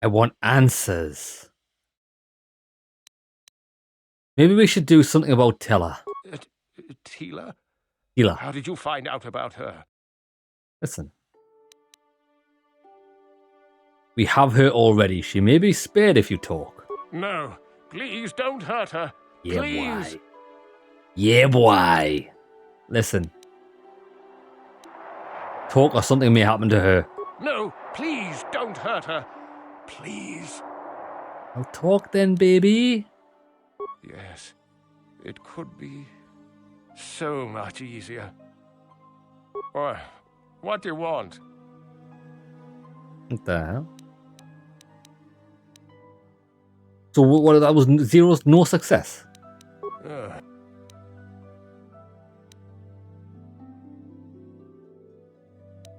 I want answers. Maybe we should do something about Tella. Tila? Tila. How did you find out about her? Listen. We have her already. She may be spared if you talk. No, please don't hurt her. Yeah, Please. boy. Yeah, boy. Listen. Talk or something may happen to her. No, please don't hurt her. Please. I'll talk then, baby. Yes, it could be so much easier. What do you want? What the hell? So what? That was zero, no success.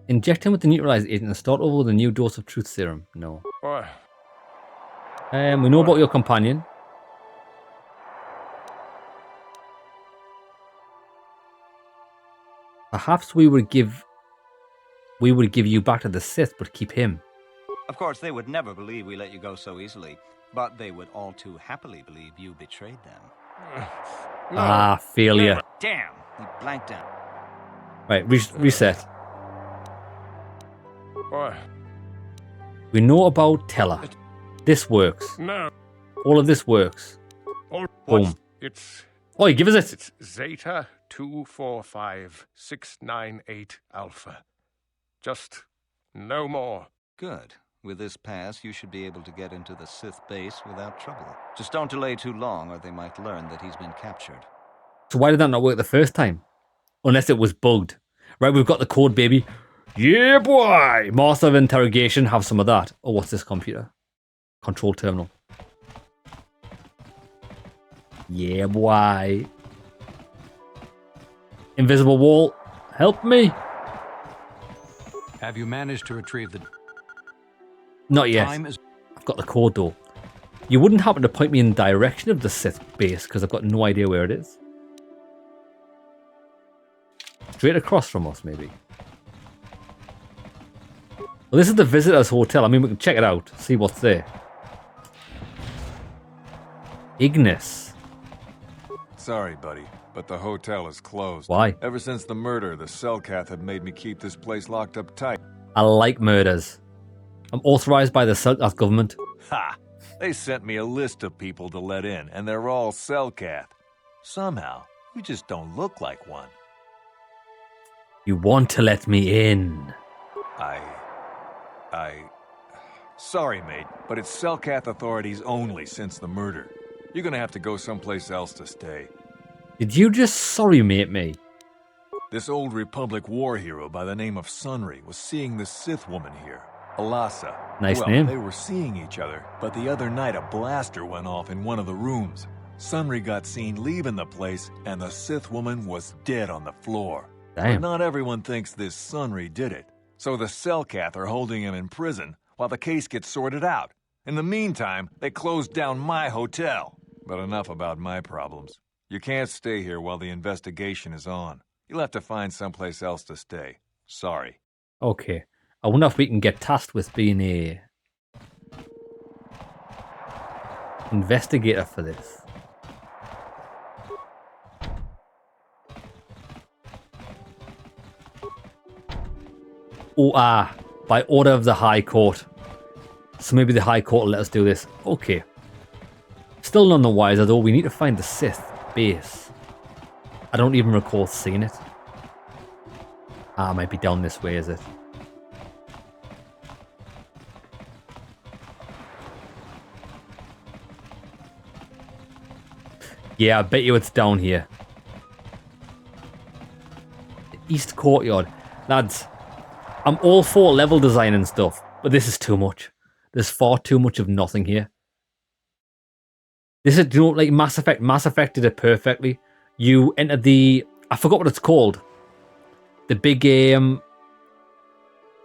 Inject him with the neutralized agent and start over with a new dose of truth serum. No. We know about your companion. Perhaps we would give you back to the Sith, but keep him. Of course, they would never believe we let you go so easily, but they would all too happily believe you betrayed them. Failure. Damn, he blanked out. Right, reset. We know about Tella. This works. No. All of this works. Boom. It's... Oi, give us it. It's Zeta 245698 Alpha. Just no more. Good. With this pass, you should be able to get into the Sith base without trouble. Just don't delay too long, or they might learn that he's been captured. So why did that not work the first time? Unless it was bugged. Right, we've got the code, baby. Yeah, boy! Master of Interrogation, have some of that. Oh, what's this computer? Control terminal. Yeah, boy. Invisible wall, help me. Have you managed to retrieve the... Not yet. I've got the code though. You wouldn't happen to point me in the direction of the Sith base because I've got no idea where it is. Straight across from us, maybe. Well, this is the Visitor's Hotel. I mean, we can check it out, see what's there. Ignis. Sorry, buddy, but the hotel is closed. Why? Ever since the murder, the Cellcath have made me keep this place locked up tight. I like murders. I'm authorized by the Cellcath government. Ha! They sent me a list of people to let in, and they're all Cellcath. Somehow, you just don't look like one. You want to let me in? Sorry, mate, but it's Cellcath authorities only since the murder. You're gonna have to go someplace else to stay. Did you just sorry mate me? This old Republic war hero by the name of Sunry was seeing this Sith woman here, Alasa. Nice name. They were seeing each other, but the other night a blaster went off in one of the rooms. Sunry got seen leaving the place, and the Sith woman was dead on the floor. Damn. But not everyone thinks this Sunry did it, so the Cellcath are holding him in prison while the case gets sorted out. In the meantime, they closed down my hotel. But enough about my problems. You can't stay here while the investigation is on. You'll have to find someplace else to stay. Sorry. Okay. I wonder if we can get tasked with being a investigator for this. Oh, by order of the High Court. So maybe the High Court will let us do this. Okay. Still none the wiser, though. We need to find the Sith base. I don't even recall seeing it. It might be down this way, is it? Yeah, I bet you it's down here. East Courtyard. Lads, I'm all for level design and stuff, but this is too much. There's far too much of nothing here. This is, you know, like Mass Effect. Mass Effect did it perfectly. You enter the... I forgot what it's called. The big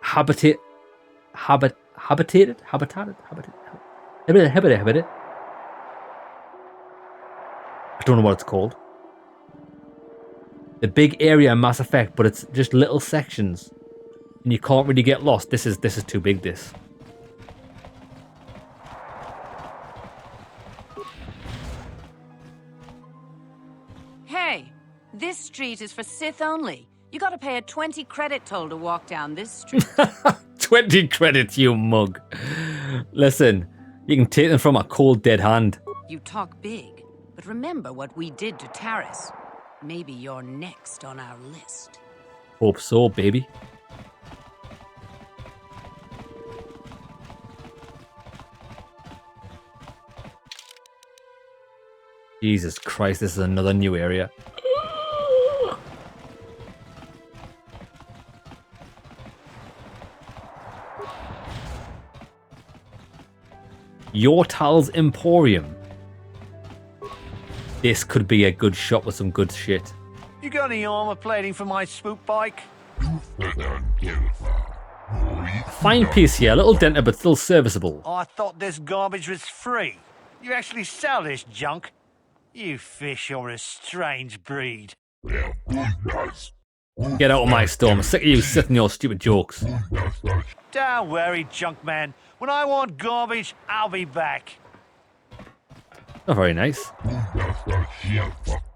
habitated. I don't know what it's called. The big area in Mass Effect, but it's just little sections, and you can't really get lost. This is too big. This. Hey, this street is for Sith only. You gotta pay a 20 credit toll to walk down this street. 20 credits, you mug. Listen, you can take them from a cold, dead hand. You talk big, but remember what we did to Taris. Maybe you're next on our list. Hope so, baby. Jesus Christ, this is another new area. Yortal's Emporium. This could be a good shop with some good shit. You got any armor plating for my spook bike? Fine piece here, a little dented but still serviceable. I thought this garbage was free. You actually sell this junk? You fish are a strange breed. Get out of my store. I'm sick of you sitting your stupid jokes. Don't worry, junk man. When I want garbage, I'll be back. Not very nice.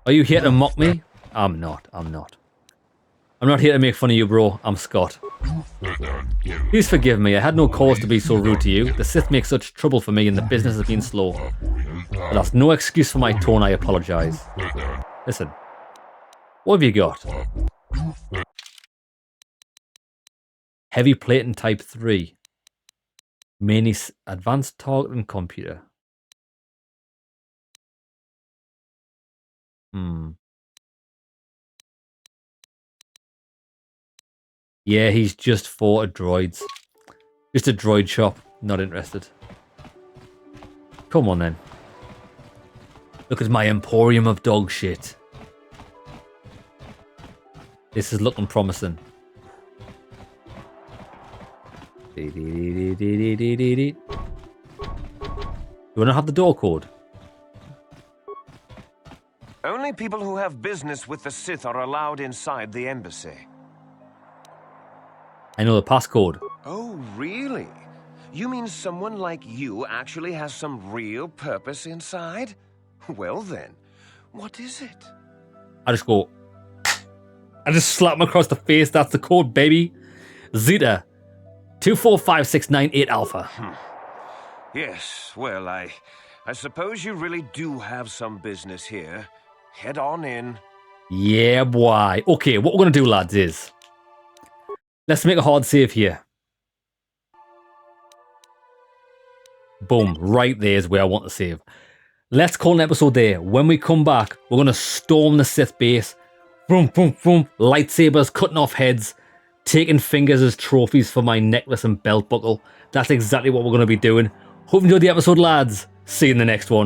Are you here to mock me? I'm not. I'm not here to make fun of you, bro. I'm Scott. Please forgive me. I had no cause to be so rude to you. The Sith make such trouble for me and the business has been slow. But that's no excuse for my tone. I apologize. Listen. What have you got? Heavy plating type 3. Mainly advanced targeting computer. Yeah, he's just for droids. Just a droid shop. Not interested. Come on then. Look at my emporium of dog shit. This is looking promising. You wanna have the door code? Only people who have business with the Sith are allowed inside the embassy. I know the passcode. Oh, really? You mean someone like you actually has some real purpose inside? Well then, what is it? I just go... I just slap him across the face. That's the code, baby. Zeta 24569 Alpha. Yes, well, I suppose you really do have some business here. Head on in. Yeah, boy. Okay, what we're going to do, lads, is... Let's make a hard save here. Boom. Right there is where I want to save. Let's call an episode there. When we come back, we're going to storm the Sith base. Boom, boom, boom. Lightsabers, cutting off heads. Taking fingers as trophies for my necklace and belt buckle. That's exactly what we're going to be doing. Hope you enjoyed the episode, lads. See you in the next one.